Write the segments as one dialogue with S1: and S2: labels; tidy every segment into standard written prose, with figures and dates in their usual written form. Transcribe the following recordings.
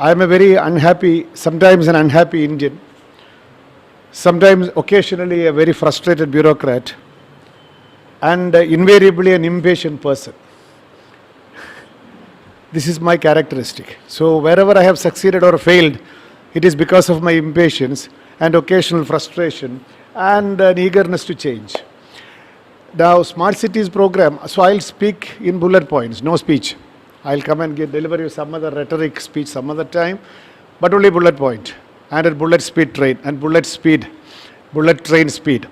S1: I am a very unhappy, sometimes an unhappy Indian, sometimes occasionally a very frustrated bureaucrat, and invariably an impatient person. This is my characteristic. So wherever I have succeeded or failed, it is because of my impatience and occasional frustration and an eagerness to change. Now, Smart Cities program, so I'll speak in bullet points, no speech. I'll come and deliver you some other rhetoric speech some other time, but only bullet point and at bullet train speed.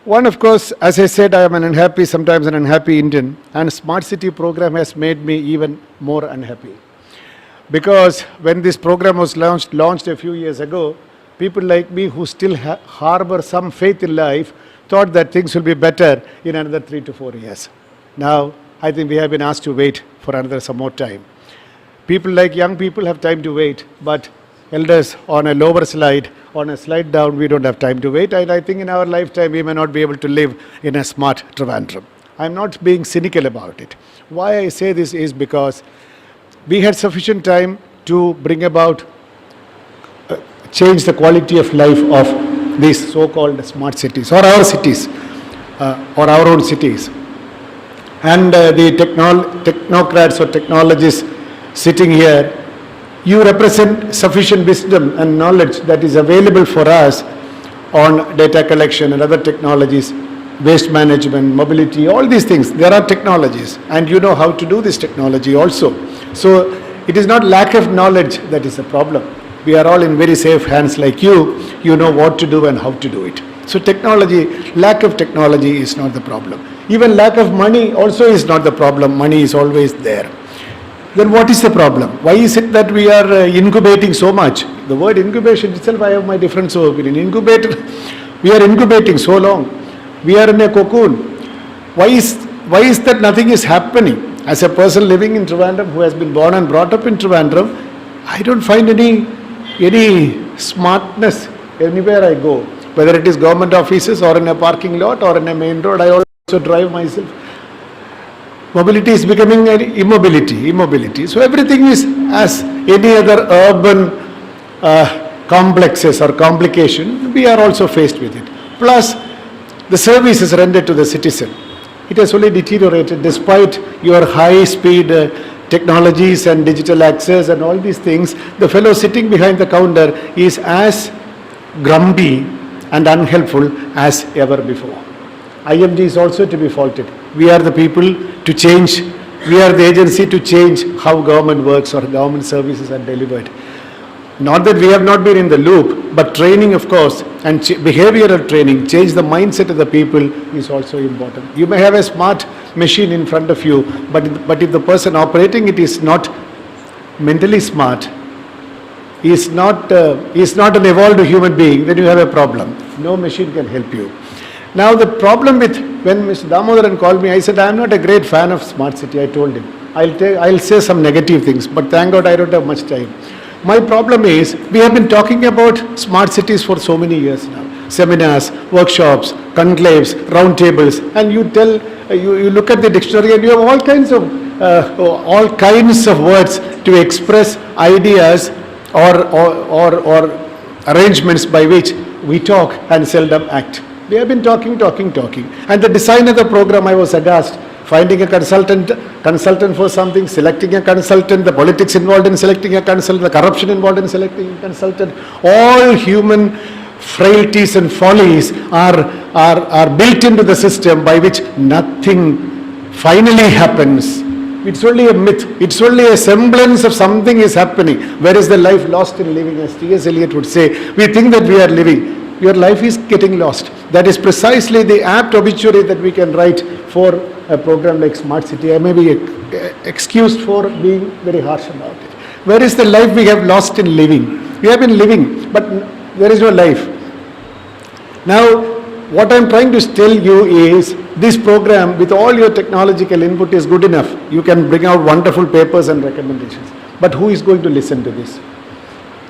S1: One, of course, as I said, I am sometimes an unhappy Indian, and Smart City program has made me even more unhappy. Because when this program was launched a few years ago, people like me who still harbor some faith in life thought that things will be better in another 3 to 4 years. Now, I think we have been asked to wait for some more time. People like young people have time to wait, but elders on a lower slide, on a slide down, we don't have time to wait. And I think in our lifetime, we may not be able to live in a smart Trivandrum. I'm not being cynical about it. Why I say this is because we had sufficient time to bring about, change the quality of life of these so-called smart cities, or our cities, or our own cities. And the technocrats or technologists sitting here, you represent sufficient wisdom and knowledge that is available for us on data collection and other technologies, waste management, mobility, all these things. There are technologies, and you know how to do this technology also. So it is not lack of knowledge that is a problem. We are all in very safe hands like you. You know what to do and how to do it. So technology, lack of technology is not the problem. Even lack of money also is not the problem. Money is always there. Then what is the problem? Why is it that we are incubating so much? The word incubation itself, I have my different opinion. We are incubating so long. We are in a cocoon. Why is that nothing is happening? As a person living in Trivandrum who has been born and brought up in Trivandrum, I don't find any smartness anywhere I go. Whether it is government offices or in a parking lot or in a main road, I also drive myself. Mobility is becoming an immobility. So everything is as any other urban complexes or complication, we are also faced with it. Plus, the services rendered to the citizen, it has only deteriorated despite your high-speed technologies and digital access and all these things. The fellow sitting behind the counter is as grumpy and unhelpful as ever before. IMG is also to be faulted. We are the people to change, we are the agency to change how government works or government services are delivered. Not that we have not been in the loop, but training, of course, and behavioral training, change the mindset of the people is also important. You may have a smart machine in front of you, but if the person operating it is not mentally smart, is not an evolved human being, then you have a problem. No machine can help you. Now the problem with, when Mr. Damodaran called me, I said, I am not a great fan of Smart City. I told him, I'll say some negative things, but thank God I don't have much time. My problem is, we have been talking about smart cities for so many years now. Seminars, workshops, conclaves, roundtables, and you look at the dictionary and you have all kinds of words to express ideas or arrangements by which we talk and seldom act. We have been talking. And the design of the program, I was aghast. Finding a consultant for something, selecting a consultant, the politics involved in selecting a consultant, the corruption involved in selecting a consultant, all human frailties and follies are built into the system by which nothing finally happens. It's only a myth. It's only a semblance of something is happening. Where is the life lost in living? As T.S. Eliot would say, we think that we are living. Your life is getting lost. That is precisely the apt obituary that we can write for a program like Smart City. I may be excused for being very harsh about it. Where is the life we have lost in living? We have been living, but there is no life. Now, what I am trying to tell you is, this program with all your technological input is good enough. You can bring out wonderful papers and recommendations. But who is going to listen to this?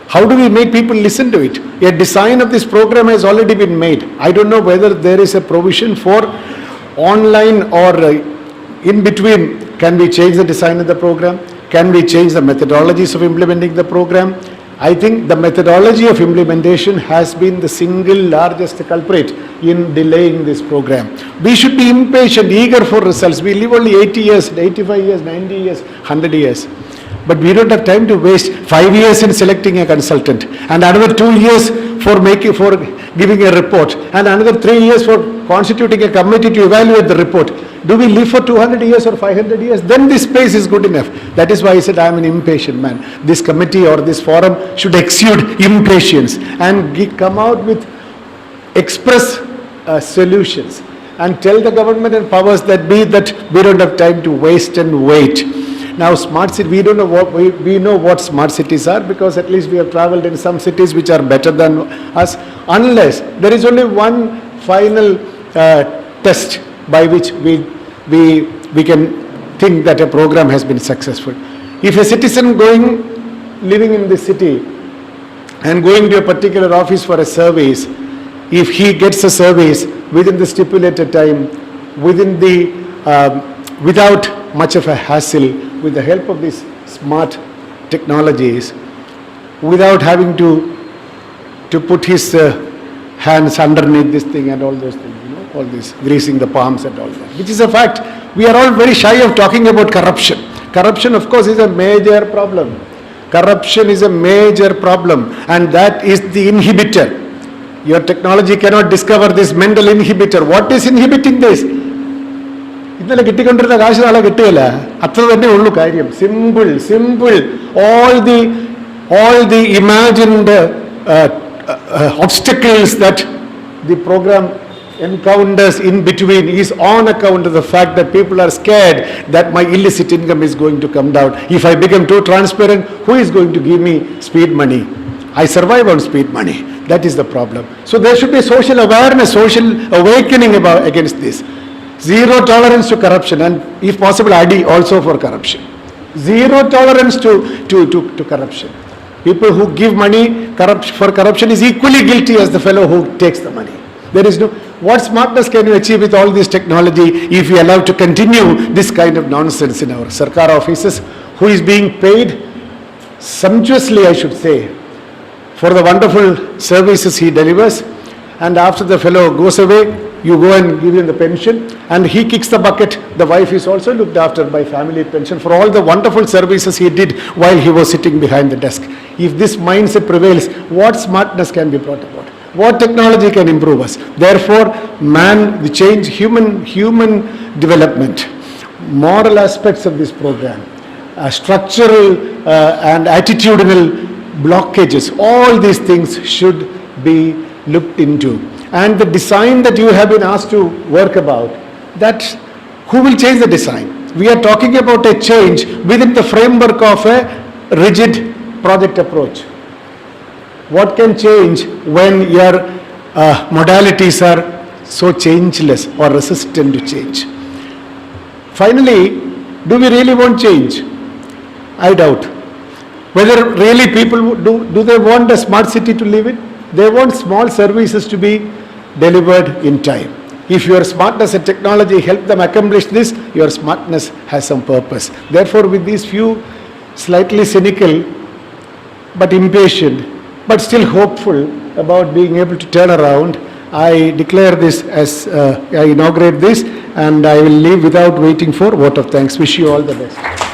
S1: How do we make people listen to it? A design of this program has already been made. I don't know whether there is a provision for online or in between. Can we change the design of the program? Can we change the methodologies of implementing the program? I think the methodology of implementation has been the single largest culprit in delaying this program. We should be impatient, eager for results. We live only 80 years, 85 years, 90 years, 100 years. But we don't have time to waste 5 years in selecting a consultant and another 2 years for giving a report and another 3 years for constituting a committee to evaluate the report. Do we live for 200 years or 500 years? Then this space is good enough. That is why I said I am an impatient man. This committee or this forum should exude impatience and come out with express solutions and tell the government and powers that be that we don't have time to waste and wait. Now smart city, we don't know what, we know what smart cities are because at least we have traveled in some cities which are better than us, unless there is only one final test by which we can think that a program has been successful. If a citizen living in this city and going to a particular office for a service, if he gets a service within the stipulated time, without much of a hassle, with the help of these smart technologies, without having to put his hands underneath this thing and all those things, all this, greasing the palms and all that, which is a fact. We are all very shy of talking about corruption. Corruption, of course, is a major problem. Corruption is a major problem, and that is the inhibitor. Your technology cannot discover this mental inhibitor. What is inhibiting this? ഇന്നലെ കിട്ടിക്കൊണ്ടിരുന്ന കാശ് നാളെ കിട്ടുകയില്ല. അത്ര തന്നെ ഉള്ളൂ കാര്യം. Simple. All the imagined obstacles that the program encounters in between is on account of the fact that people are scared that my illicit income is going to come down. If I become too transparent, who is going to give me speed money? I survive on speed money. That is the problem. So there should be social awareness, social awakening against this. Zero tolerance to corruption, and if possible, ADI also for corruption. Zero tolerance to corruption. People who give money for corruption is equally guilty as the fellow who takes the money. There is no, what smartness can you achieve with all this technology if we allow to continue this kind of nonsense in our Sarkar offices, who is being paid sumptuously, I should say, for the wonderful services he delivers, and after the fellow goes away, you go and give him the pension, and he kicks the bucket. The wife is also looked after by family pension for all the wonderful services he did while he was sitting behind the desk. If this mindset prevails, what smartness can be brought about? What technology can improve us? Therefore, the change, human development, moral aspects of this program, structural and attitudinal blockages, all these things should be looked into. And the design that you have been asked to work about, that who will change the design? We are talking about a change within the framework of a rigid project approach. What can change when your modalities are so changeless or resistant to change? Finally, do we really want change? I doubt. Whether really people do they want a smart city to live in? They want small services to be delivered in time. If your smartness and technology help them accomplish this, your smartness has some purpose. Therefore, with these few slightly cynical but impatient but still hopeful about being able to turn around, I declare this as, I inaugurate this, and I will leave without waiting for vote of thanks. Wish you all the best.